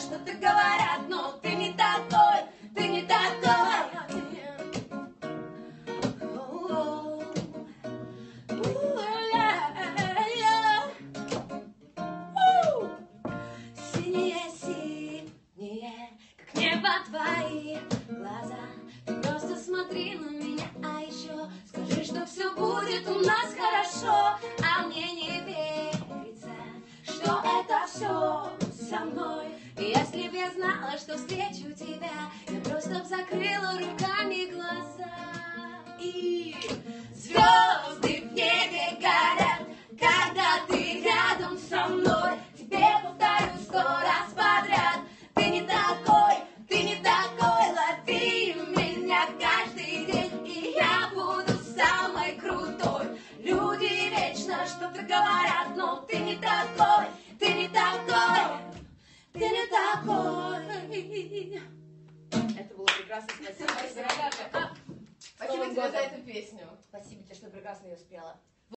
что-то говорят, но ты не такой, ты не такой. Синие, как небо твои глаза. Ты просто смотри на меня, а еще скажи, что все будет у нас хорошо. А мне не верится, что это все со мной. И если б я знала, что встречу тебя, я просто б закрыла руками глаза. И звезды в небе горят, когда ты рядом со мной. Тебе повторю 100 раз подряд: ты не такой, лови меня каждый день, и я буду самой крутой. Люди вечно что-то говорят, но ты не такой, ты не такой, ты не такой. Это было прекрасно, спасибо, дорогая. Спасибо тебе за эту песню. Спасибо тебе, что прекрасно ее спела.